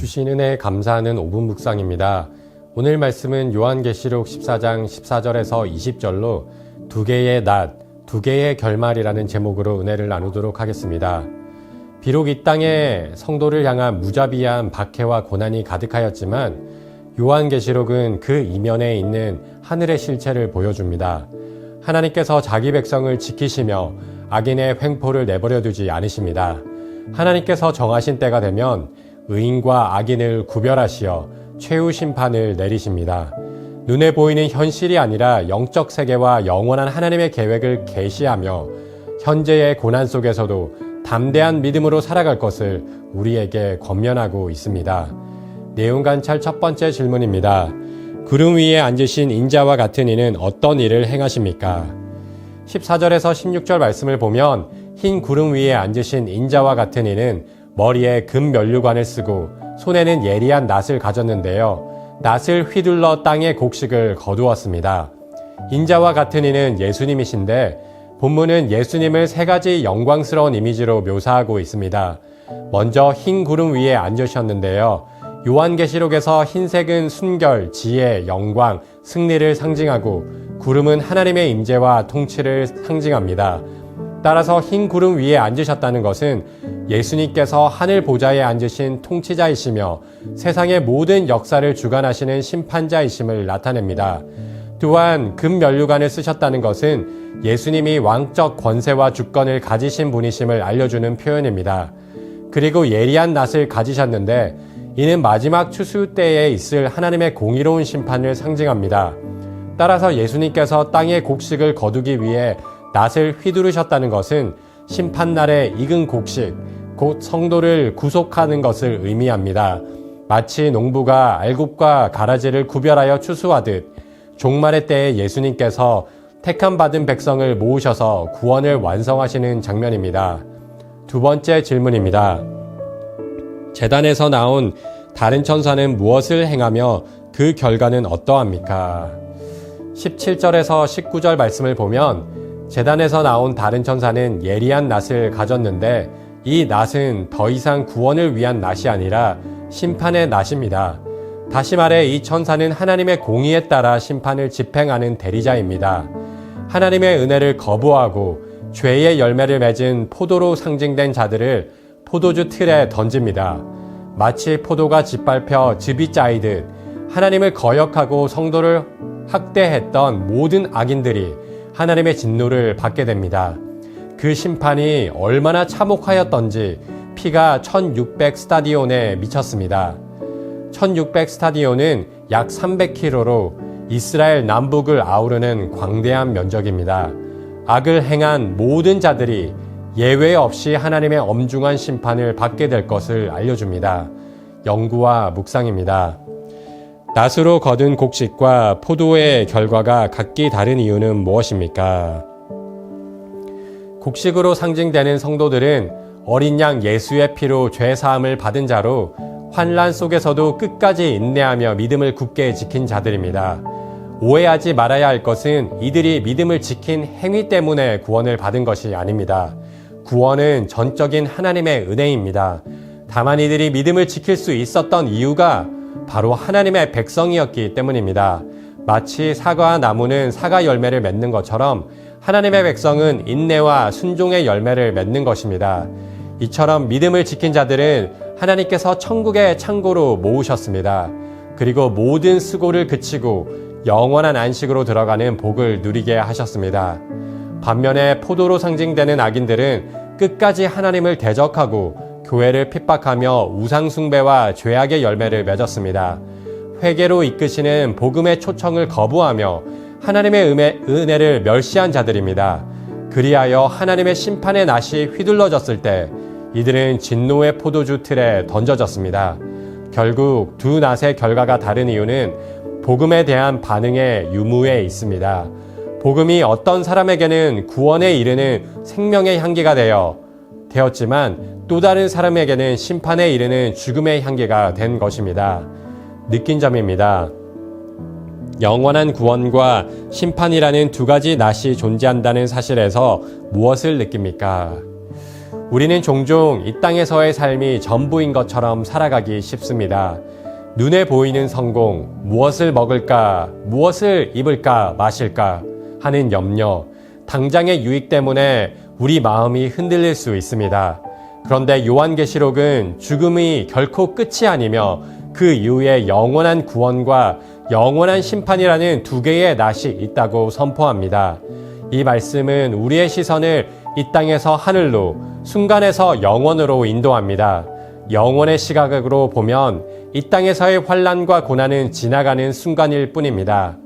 주신 은혜에 감사하는 5분 묵상입니다. 오늘 말씀은 요한계시록 14장 14절에서 20절로 두 개의 낮, 두 개의 결말이라는 제목으로 은혜를 나누도록 하겠습니다. 비록 이 땅에 성도를 향한 무자비한 박해와 고난이 가득하였지만 요한계시록은 그 이면에 있는 하늘의 실체를 보여줍니다. 하나님께서 자기 백성을 지키시며 악인의 횡포를 내버려 두지 않으십니다. 하나님께서 정하신 때가 되면 의인과 악인을 구별하시어 최후 심판을 내리십니다. 눈에 보이는 현실이 아니라 영적 세계와 영원한 하나님의 계획을 계시하며 현재의 고난 속에서도 담대한 믿음으로 살아갈 것을 우리에게 권면하고 있습니다. 내용 관찰 첫 번째 질문입니다. 구름 위에 앉으신 인자와 같은 이는 어떤 일을 행하십니까? 14절에서 16절 말씀을 보면 흰 구름 위에 앉으신 인자와 같은 이는 머리에 금 면류관을 쓰고 손에는 예리한 낫을 가졌는데요. 낫을 휘둘러 땅의 곡식을 거두었습니다. 인자와 같은 이는 예수님이신데 본문은 예수님을 세 가지 영광스러운 이미지로 묘사하고 있습니다. 먼저 흰 구름 위에 앉으셨는데요. 요한계시록에서 흰색은 순결, 지혜, 영광, 승리를 상징하고 구름은 하나님의 임재와 통치를 상징합니다. 따라서 흰 구름 위에 앉으셨다는 것은 예수님께서 하늘 보좌에 앉으신 통치자이시며 세상의 모든 역사를 주관하시는 심판자이심을 나타냅니다. 또한 금 면류관을 쓰셨다는 것은 예수님이 왕적 권세와 주권을 가지신 분이심을 알려주는 표현입니다. 그리고 예리한 낫을 가지셨는데 이는 마지막 추수 때에 있을 하나님의 공의로운 심판을 상징합니다. 따라서 예수님께서 땅의 곡식을 거두기 위해 낫을 휘두르셨다는 것은 심판날에 익은 곡식, 곧 성도를 구속하는 것을 의미합니다. 마치 농부가 알곡과 가라지를 구별하여 추수하듯 종말의 때에 예수님께서 택함 받은 백성을 모으셔서 구원을 완성하시는 장면입니다. 두 번째 질문입니다. 제단에서 나온 다른 천사는 무엇을 행하며 그 결과는 어떠합니까? 17절에서 19절 말씀을 보면 제단에서 나온 다른 천사는 예리한 낫을 가졌는데 이 낫은 더 이상 구원을 위한 낫이 아니라 심판의 낫입니다. 다시 말해 이 천사는 하나님의 공의에 따라 심판을 집행하는 대리자입니다. 하나님의 은혜를 거부하고 죄의 열매를 맺은 포도로 상징된 자들을 포도주 틀에 던집니다. 마치 포도가 짓밟혀 즙이 짜이듯 하나님을 거역하고 성도를 학대했던 모든 악인들이 하나님의 진노를 받게 됩니다. 그 심판이 얼마나 참혹하였던지 피가 1600 스타디온에 미쳤습니다. 1600 스타디온은 약 300km로 이스라엘 남북을 아우르는 광대한 면적입니다. 악을 행한 모든 자들이 예외 없이 하나님의 엄중한 심판을 받게 될 것을 알려줍니다. 연구와 묵상입니다. 낫으로 거둔 곡식과 포도의 결과가 각기 다른 이유는 무엇입니까? 곡식으로 상징되는 성도들은 어린 양 예수의 피로 죄 사함을 받은 자로 환난 속에서도 끝까지 인내하며 믿음을 굳게 지킨 자들입니다. 오해하지 말아야 할 것은 이들이 믿음을 지킨 행위 때문에 구원을 받은 것이 아닙니다. 구원은 전적인 하나님의 은혜입니다. 다만 이들이 믿음을 지킬 수 있었던 이유가 바로 하나님의 백성이었기 때문입니다. 마치 사과 나무는 사과 열매를 맺는 것처럼 하나님의 백성은 인내와 순종의 열매를 맺는 것입니다. 이처럼 믿음을 지킨 자들은 하나님께서 천국의 창고로 모으셨습니다. 그리고 모든 수고를 그치고 영원한 안식으로 들어가는 복을 누리게 하셨습니다. 반면에 포도로 상징되는 악인들은 끝까지 하나님을 대적하고 교회를 핍박하며 우상숭배와 죄악의 열매를 맺었습니다. 회개로 이끄시는 복음의 초청을 거부하며 하나님의 은혜를 멸시한 자들입니다. 그리하여 하나님의 심판의 낫이 휘둘러졌을 때 이들은 진노의 포도주 틀에 던져졌습니다. 결국 두 낫의 결과가 다른 이유는 복음에 대한 반응의 유무에 있습니다. 복음이 어떤 사람에게는 구원에 이르는 생명의 향기가 되었지만 또 다른 사람에게는 심판에 이르는 죽음의 향기가 된 것입니다. 느낀 점입니다. 영원한 구원과 심판이라는 두 가지 낫이 존재한다는 사실에서 무엇을 느낍니까? 우리는 종종 이 땅에서의 삶이 전부인 것처럼 살아가기 쉽습니다. 눈에 보이는 성공, 무엇을 먹을까, 무엇을 입을까, 마실까 하는 염려, 당장의 유익 때문에 우리 마음이 흔들릴 수 있습니다. 그런데 요한계시록은 죽음이 결코 끝이 아니며 그 이후에 영원한 구원과 영원한 심판이라는 두 개의 낫이 있다고 선포합니다. 이 말씀은 우리의 시선을 이 땅에서 하늘로, 순간에서 영원으로 인도합니다. 영원의 시각으로 보면 이 땅에서의 환난과 고난은 지나가는 순간일 뿐입니다.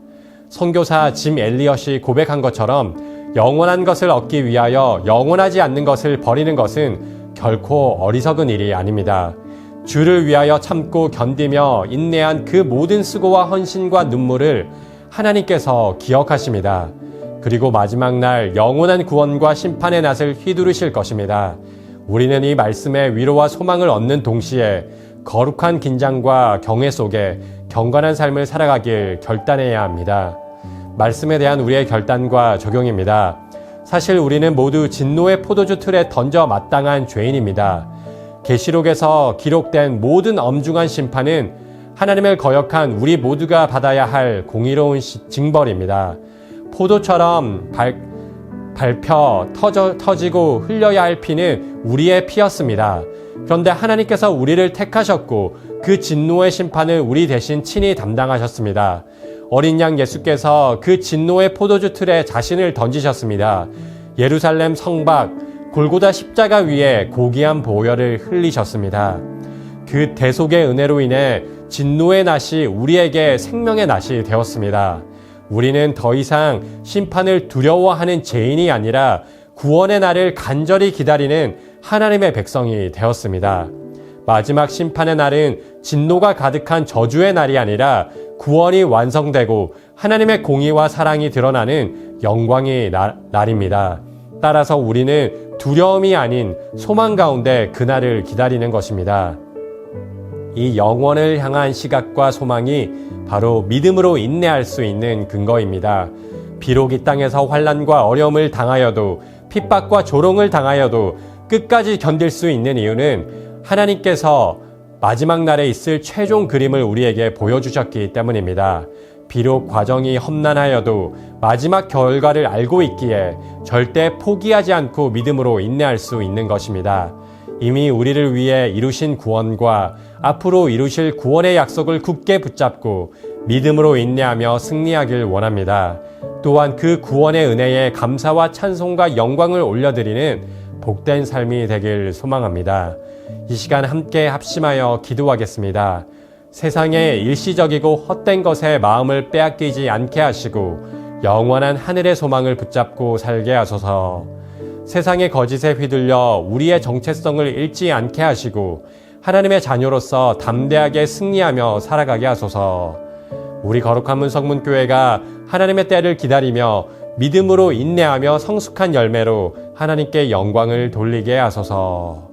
선교사 짐 엘리엇이 고백한 것처럼 영원한 것을 얻기 위하여 영원하지 않는 것을 버리는 것은 결코 어리석은 일이 아닙니다. 주를 위하여 참고 견디며 인내한 그 모든 수고와 헌신과 눈물을 하나님께서 기억하십니다. 그리고 마지막 날 영원한 구원과 심판의 낫을 휘두르실 것입니다. 우리는 이 말씀의 위로와 소망을 얻는 동시에 거룩한 긴장과 경외 속에 경건한 삶을 살아가길 결단해야 합니다. 말씀에 대한 우리의 결단과 적용입니다. 사실 우리는 모두 진노의 포도주 틀에 던져 마땅한 죄인입니다. 계시록에서 기록된 모든 엄중한 심판은 하나님을 거역한 우리 모두가 받아야 할 공의로운 징벌입니다. 포도처럼 밟혀 터지고 흘려야 할 피는 우리의 피였습니다. 그런데 하나님께서 우리를 택하셨고 그 진노의 심판을 우리 대신 친히 담당하셨습니다. 어린 양 예수께서 그 진노의 포도주 틀에 자신을 던지셨습니다. 예루살렘 성박 골고다 십자가 위에 고귀한 보혈을 흘리셨습니다. 그 대속의 은혜로 인해 진노의 낫이 우리에게 생명의 낫이 되었습니다. 우리는 더 이상 심판을 두려워하는 죄인이 아니라 구원의 날을 간절히 기다리는 하나님의 백성이 되었습니다. 마지막 심판의 날은 진노가 가득한 저주의 날이 아니라 구원이 완성되고 하나님의 공의와 사랑이 드러나는 영광의 날입니다. 따라서 우리는 두려움이 아닌 소망 가운데 그날을 기다리는 것입니다. 이 영원을 향한 시각과 소망이 바로 믿음으로 인내할 수 있는 근거입니다. 비록 이 땅에서 환난과 어려움을 당하여도 핍박과 조롱을 당하여도 끝까지 견딜 수 있는 이유는 하나님께서 마지막 날에 있을 최종 그림을 우리에게 보여주셨기 때문입니다. 비록 과정이 험난하여도 마지막 결과를 알고 있기에 절대 포기하지 않고 믿음으로 인내할 수 있는 것입니다. 이미 우리를 위해 이루신 구원과 앞으로 이루실 구원의 약속을 굳게 붙잡고 믿음으로 인내하며 승리하길 원합니다. 또한 그 구원의 은혜에 감사와 찬송과 영광을 올려드리는 복된 삶이 되길 소망합니다. 이 시간 함께 합심하여 기도하겠습니다. 세상의 일시적이고 헛된 것에 마음을 빼앗기지 않게 하시고 영원한 하늘의 소망을 붙잡고 살게 하소서. 세상의 거짓에 휘둘려 우리의 정체성을 잃지 않게 하시고 하나님의 자녀로서 담대하게 승리하며 살아가게 하소서. 우리 거룩한 문성문교회가 하나님의 때를 기다리며 믿음으로 인내하며 성숙한 열매로 하나님께 영광을 돌리게 하소서.